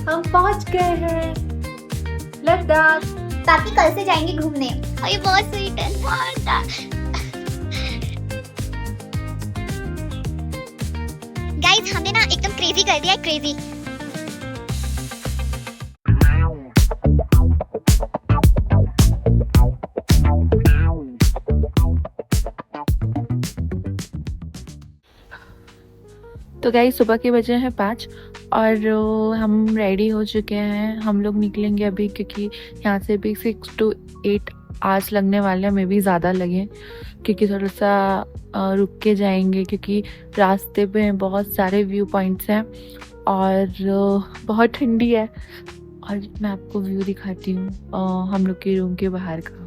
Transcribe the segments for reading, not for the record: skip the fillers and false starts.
हम पहुंच गए हैं लद्दाख। ताकि कल से जाएंगे घूमने। और ये बहुत स्वीट है। गाइस हमने ना एकदम क्रेजी कर दिया है, क्रेजी। तो गाइस सुबह के बजे हैं 5 और हम रेडी हो चुके हैं। हम लोग निकलेंगे अभी क्योंकि यहाँ से भी 6 to 8 आवर्स लगने वाले हैं, मे भी ज़्यादा लगे क्योंकि थोड़ा सा रुक के जाएंगे क्योंकि रास्ते पे बहुत सारे व्यू पॉइंट्स हैं और बहुत ठंडी है। और मैं आपको व्यू दिखाती हूँ हम लोग के रूम के बाहर का।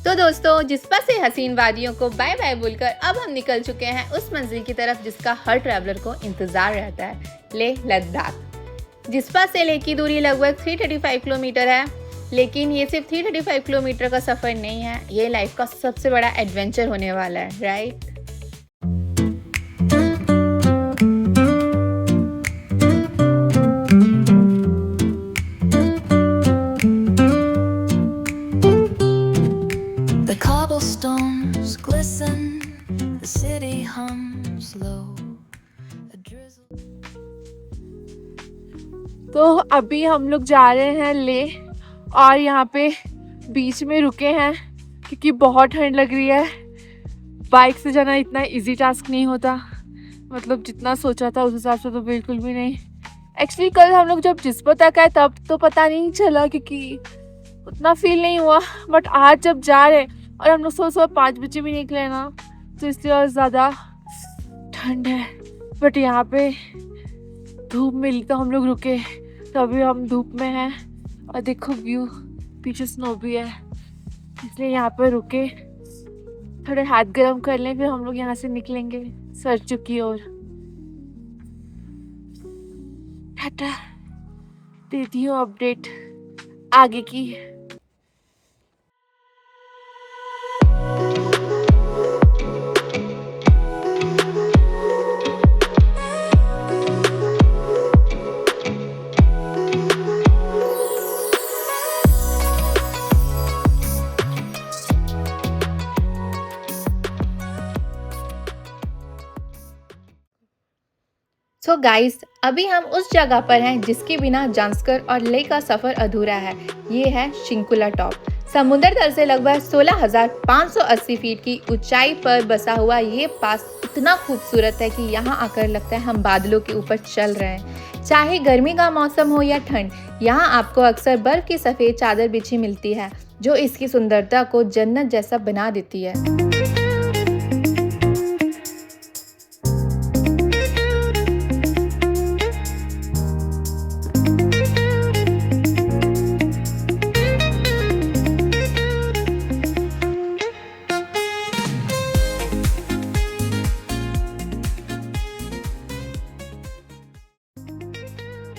तो दोस्तों जिस्पा से हसीन वादियों को बाय बाय बोलकर अब हम निकल चुके हैं उस मंजिल की तरफ जिसका हर ट्रैवलर को इंतजार रहता है, लेह लद्दाख। जिस्पा से लेह की दूरी लगभग 335 किलोमीटर है, लेकिन ये सिर्फ 335 किलोमीटर का सफर नहीं है, ये लाइफ का सबसे बड़ा एडवेंचर होने वाला है, right. Cobblestones glisten, the city hums low. तो अभी हम लोग जा रहे हैं ले और यहाँ पे बीच में रुके हैं क्योंकि बहुत ठंड लग रही है। बाइक से जाना इतना इजी टास्क नहीं होता, मतलब जितना सोचा था उस हिसाब से तो बिल्कुल भी नहीं। एक्चुअली कल हम लोग जब जिस्पा तक आए तब तो पता नहीं चला क्योंकि उतना फील नहीं हुआ, बट आज जब जा रहे और हम लोग सुबह 5 बजे भी निकले ना तो इसलिए और ज़्यादा ठंड है। बट यहाँ पे धूप मिली तो हम लोग रुके, तो अभी हम धूप में हैं और देखो व्यू पीछे स्नो भी है, इसलिए यहाँ पे रुके थोड़े हाथ गर्म कर लें, फिर हम लोग यहाँ से निकलेंगे सरचू की ओर। टाटा, देती हूँ अपडेट आगे की। सो गाइस अभी हम उस जगह पर हैं जिसके बिना जांस्कर और लेह का सफर अधूरा है। ये है शिंकुला टॉप। समुद्र तल से लगभग 16,580 फीट की ऊंचाई पर बसा हुआ ये पास इतना खूबसूरत है कि यहाँ आकर लगता है हम बादलों के ऊपर चल रहे हैं। चाहे गर्मी का मौसम हो या ठंड, यहाँ आपको अक्सर बर्फ की सफ़ेद चादर बिछी मिलती है जो इसकी सुंदरता को जन्नत जैसा बना देती है।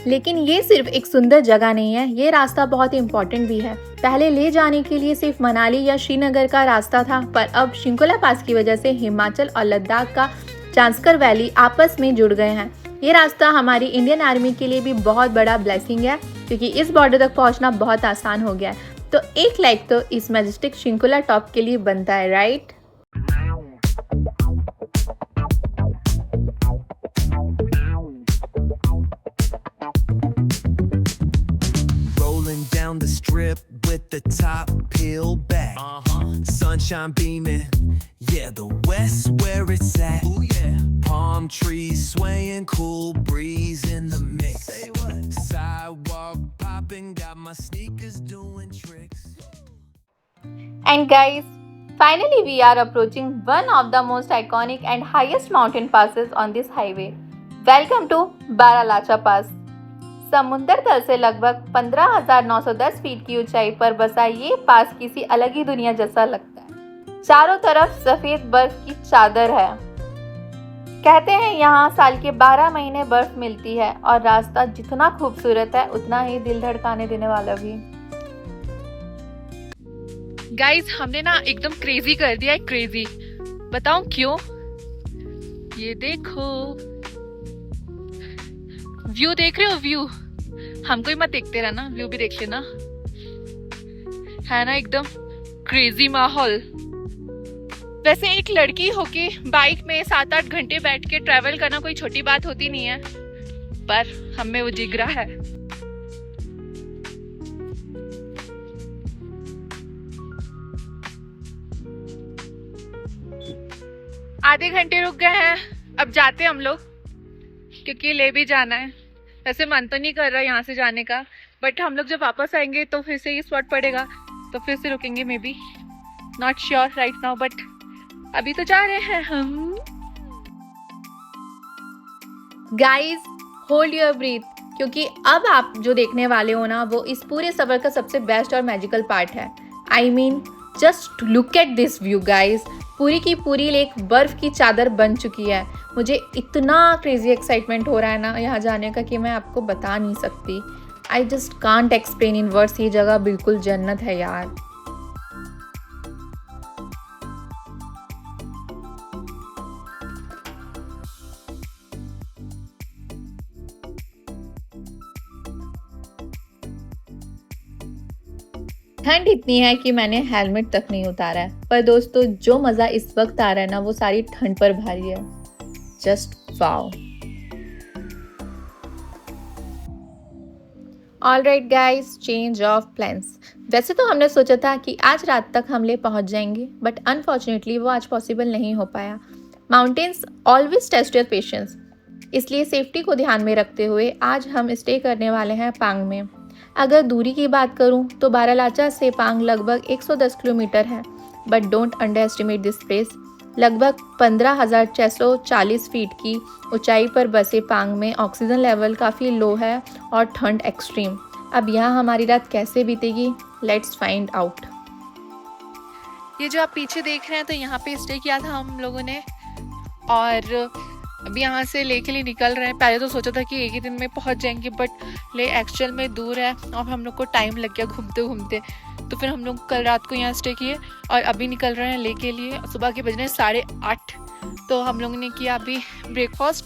लेकिन ये सिर्फ एक सुंदर जगह नहीं है, ये रास्ता बहुत इम्पोर्टेंट भी है। पहले ले जाने के लिए सिर्फ मनाली या श्रीनगर का रास्ता था, पर अब शिंकुला पास की वजह से हिमाचल और लद्दाख का जांस्कर वैली आपस में जुड़ गए हैं। ये रास्ता हमारी इंडियन आर्मी के लिए भी बहुत बड़ा ब्लेसिंग है क्योंकि इस बॉर्डर तक पहुंचना बहुत आसान हो गया है। तो एक लाइक तो इस मैजेस्टिक शिंकुला टॉप के लिए बनता है, right. Down the strip with the top peeled back. Sunshine beaming, yeah, the west where it's at. Ooh, yeah. Palm trees swaying, cool breeze in the mix. Say what? Sidewalk popping, got my sneakers doing tricks. And guys, finally we are approaching one of the most iconic and highest mountain passes on this highway. Welcome to Baralacha Pass. समुद्र तल से लगभग 15,910 feet की ऊंचाई पर बसा ये पास किसी अलग ही दुनिया जैसा लगता है। चारों तरफ सफेद बर्फ की चादर है। कहते हैं यहाँ साल के 12 महीने बर्फ मिलती है और रास्ता जितना खूबसूरत है उतना ही दिल धड़काने देने वाला भी। गाइस हमने ना एकदम क्रेजी कर दिया है, क्रेजी। बताऊं क्यों? ये देखो, व्यू देख रहे हो? व्यू हमको ही मत देखते रहना, व्यू भी देख लेना। है ना एकदम क्रेजी माहौल। वैसे एक लड़की होके बाइक में 7-8 घंटे बैठ के ट्रैवल करना कोई छोटी बात होती नहीं है, पर हम में वो जिगरा है। आधे घंटे रुक गए हैं, अब जाते हम लोग, क्योंकि ले भी जाना है। वैसे मन तो नहीं कर रहा यहाँ से जाने का, बट हम लोग जब वापस आएंगे तो फिर से ये स्पॉट पड़ेगा, तो फिर से रुकेंगे may be, not sure right now, but अभी तो जा रहे हैं हम। गाइज होल्ड योर ब्रीथ, क्योंकि अब आप जो देखने वाले हो ना, वो इस पूरे सफर का सबसे बेस्ट और मैजिकल पार्ट है। I mean just look at this view guys. पूरी की पूरी लेक बर्फ की चादर बन चुकी है। मुझे इतना क्रेजी एक्साइटमेंट हो रहा है ना यहाँ जाने का कि मैं आपको बता नहीं सकती। I just can't explain in words. ये जगह बिल्कुल जन्नत है यार। ठंड इतनी है कि मैंने हेलमेट तक नहीं उतारा है, पर दोस्तों जो मज़ा इस वक्त आ रहा है ना, वो सारी ठंड पर भारी है। Just wow. Alright guys, change of plans. वैसे तो हमने सोचा था कि आज रात तक हम ले पहुंच जाएंगे, बट अनफॉर्चुनेटली वो आज पॉसिबल नहीं हो पाया। Mountains always test your patience, इसलिए सेफ्टी को ध्यान में रखते हुए आज हम स्टे करने वाले हैं पांग में। अगर दूरी की बात करूं तो बारालाचा से पांग लगभग 110 किलोमीटर है, but don't under estimate this place. लगभग 15,640 फीट की ऊंचाई पर बसे पांग में ऑक्सीजन लेवल काफ़ी लो है और ठंड एक्सट्रीम। अब यहाँ हमारी रात कैसे बीतेगी, लेट्स फाइंड आउट। ये जो आप पीछे देख रहे हैं, तो यहाँ पे स्टे किया था हम लोगों ने, और अभी यहाँ से ले के लिए निकल रहे हैं। पहले तो सोचा था कि एक ही दिन में पहुँच जाएंगे, बट ले एक्चुअल में दूर है और हम लोग को टाइम लग गया घूमते घूमते। तो फिर हम लोग कल रात को यहाँ स्टे किए और अभी निकल रहे हैं ले के लिए। सुबह के बजने 8:30, तो हम लोगों ने किया अभी ब्रेकफास्ट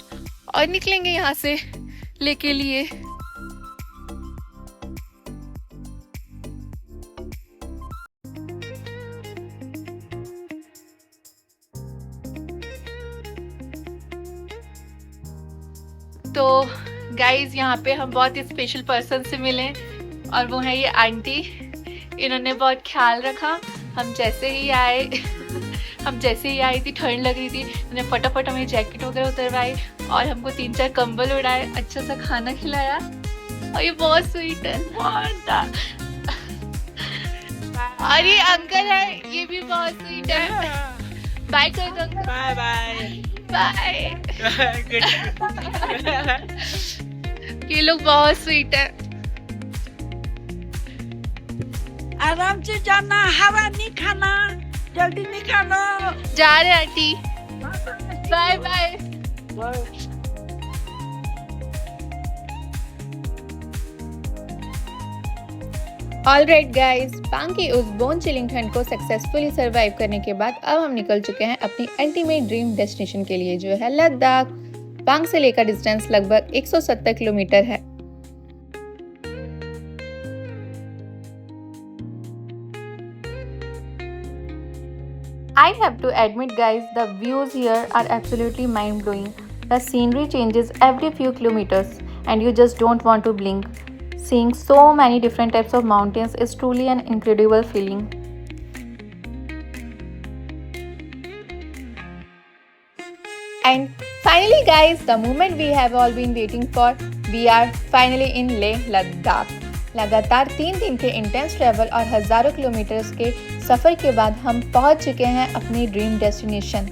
और निकलेंगे यहाँ से ले के लिए। तो गाइज यहाँ पे हम बहुत ही स्पेशल पर्सन से मिले, और वो है ये आंटी। इन्होंने बहुत ख्याल रखा। हम जैसे ही आए थी, ठंड लग रही थी, उन्होंने फटाफट हमें जैकेट वगैरह उतरवाई और हमको 3-4 कंबल उड़ाए, अच्छा सा खाना खिलाया, और ये बहुत स्वीट है। और ये अंकल है, ये भी बहुत स्वीट है। बाय कर दो अंकल। Bye bye bye. ये लोग बहुत स्वीट है। आराम से जाना, हवा नहीं खाना, जल्दी नहीं खाना। जा रहे aunty, bye bye. Alright guys, Pang की उस बोन चिलिंग ठंड को सक्सेसफुली सरवाइव करने के बाद अब हम निकल चुके हैं अपनी अल्टीमेट ड्रीम डेस्टिनेशन के लिए, जो है लद्दाख। पांग से लेकर डिस्टेंस लगभग 170 किलोमीटर है। I have to admit guys, the views here are absolutely mind-blowing. The scenery changes every few kilometers and you just don't want to blink. Seeing so many different types of mountains is truly an incredible feeling. And finally guys, the moment we have all been waiting for, we are finally in Leh Ladakh. लगातार 3 दिन के intense travel और हज़ारों kilometres के सफ़र के बाद हम पहुंच चुके हैं अपनी ड्रीम डेस्टिनेशन।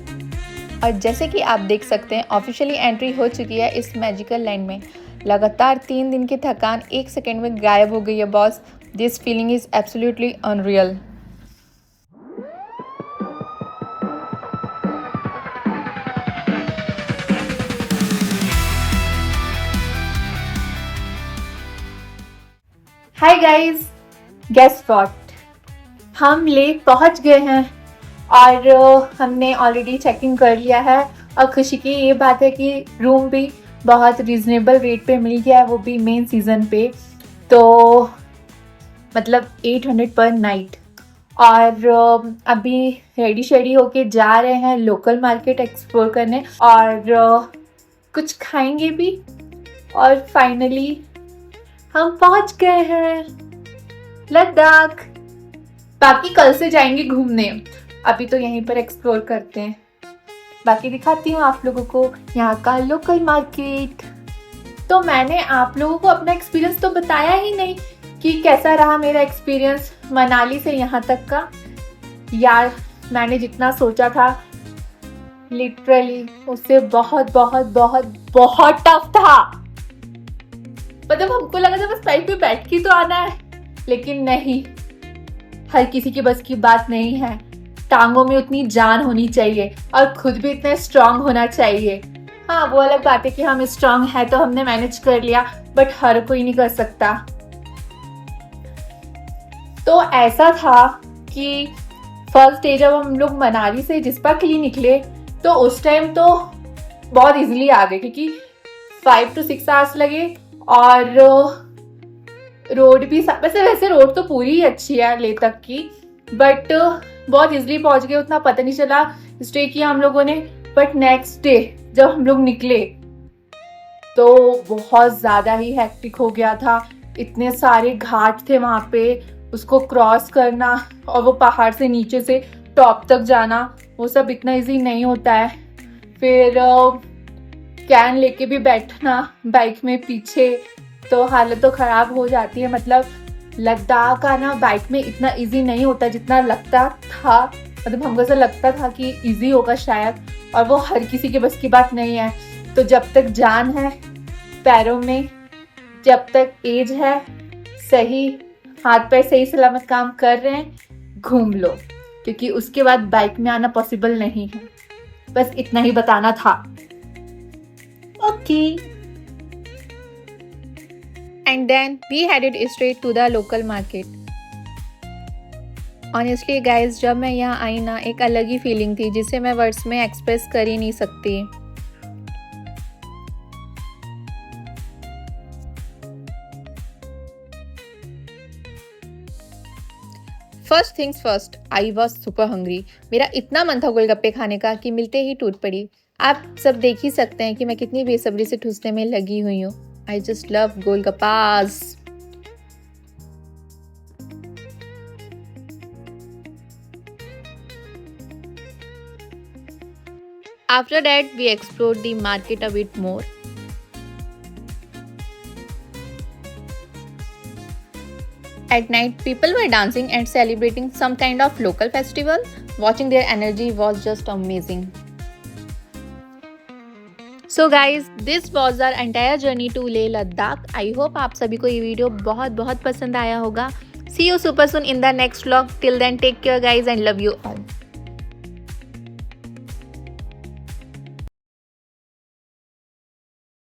और जैसे कि आप देख सकते हैं, ऑफिशियली एंट्री हो चुकी है इस मैजिकल लैंड में। लगातार 3 दिन की थकान 1 सेकेंड में गायब हो गई है boss. This feeling is absolutely unreal. Hi guys, guess what? हम लेह पहुंच गए हैं और हमने ऑलरेडी चेकिंग कर लिया है। और खुशी की ये बात है कि रूम भी बहुत रीज़नेबल रेट पे मिल गया है, वो भी मेन सीज़न पे, तो मतलब 800 पर नाइट। और अभी रेडी शेडी होके जा रहे हैं लोकल मार्केट एक्सप्लोर करने और कुछ खाएंगे भी। और फाइनली हम पहुंच गए हैं लद्दाख। बाकी कल से जाएंगे घूमने, अभी तो यहीं पर एक्सप्लोर करते हैं। बाकी दिखाती हूँ आप लोगों को यहाँ का लोकल मार्केट। तो मैंने आप लोगों को अपना एक्सपीरियंस तो बताया ही नहीं कि कैसा रहा मेरा एक्सपीरियंस मनाली से यहाँ तक का। यार मैंने जितना सोचा था लिटरली उससे बहुत बहुत बहुत बहुत टफ था। मतलब हमको लगा था बस फ्लाइट पे बैठ के तो आना है, लेकिन नहीं, हर किसी की बस की बात नहीं है। टांगों में उतनी जान होनी चाहिए और खुद भी इतना स्ट्रांग होना चाहिए। हाँ वो अलग बात है कि हम स्ट्रांग है तो हमने मैनेज कर लिया, बट हर कोई नहीं कर सकता। तो ऐसा था कि फर्स्ट डे जब हम लोग मनाली से जिस्पा के लिए निकले तो उस टाइम तो बहुत इजीली आ गए, क्योंकि 5 to 6 आवर्स लगे और रोड भी वैसे रोड तो पूरी ही अच्छी है ले तक की, बट बहुत इजीली पहुंच गए, उतना पता नहीं चला। स्टे किया हम लोगों ने, बट नेक्स्ट डे जब हम लोग निकले तो बहुत ज़्यादा ही हेक्टिक हो गया था। इतने सारे घाट थे वहाँ पे, उसको क्रॉस करना और वो पहाड़ से नीचे से टॉप तक जाना, वो सब इतना इजी नहीं होता है। फिर कैन लेके भी बैठना बाइक में पीछे, तो हालत तो ख़राब हो जाती है। मतलब लद्दाख आना बाइक में इतना इजी नहीं होता जितना लगता था। मतलब हमको ऐसा लगता था कि इजी होगा शायद, और वो हर किसी के बस की बात नहीं है। तो जब तक जान है पैरों में, जब तक एज है, सही हाथ पैर सही सलामत काम कर रहे हैं, घूम लो, क्योंकि उसके बाद बाइक में आना पॉसिबल नहीं है। बस इतना ही बताना था। Okay. And then we headed straight to the local market. Honestly guys, जब मैं यहाँ आई ना, एक अलग ही फीलिंग थी जिसे मैं वर्ड्स में एक्सप्रेस कर ही नहीं सकती। First things first, I was super hungry. मेरा इतना मन था गोलगप्पे खाने का कि मिलते ही टूट पड़ी। आप सब देख ही सकते हैं कि मैं कितनी बेसब्री से ठूसने में लगी हुई हूँ। I just love Golgappas. After that, we explored the market a bit more. At night, people were dancing and celebrating some kind of local festival. Watching their energy was just amazing. So guys, this was our entire journey to Leh Ladakh. I hope आप सभी को ये video बहुत बहुत पसंद आया होगा। See you super soon in the next vlog. Till then take care guys and love you all.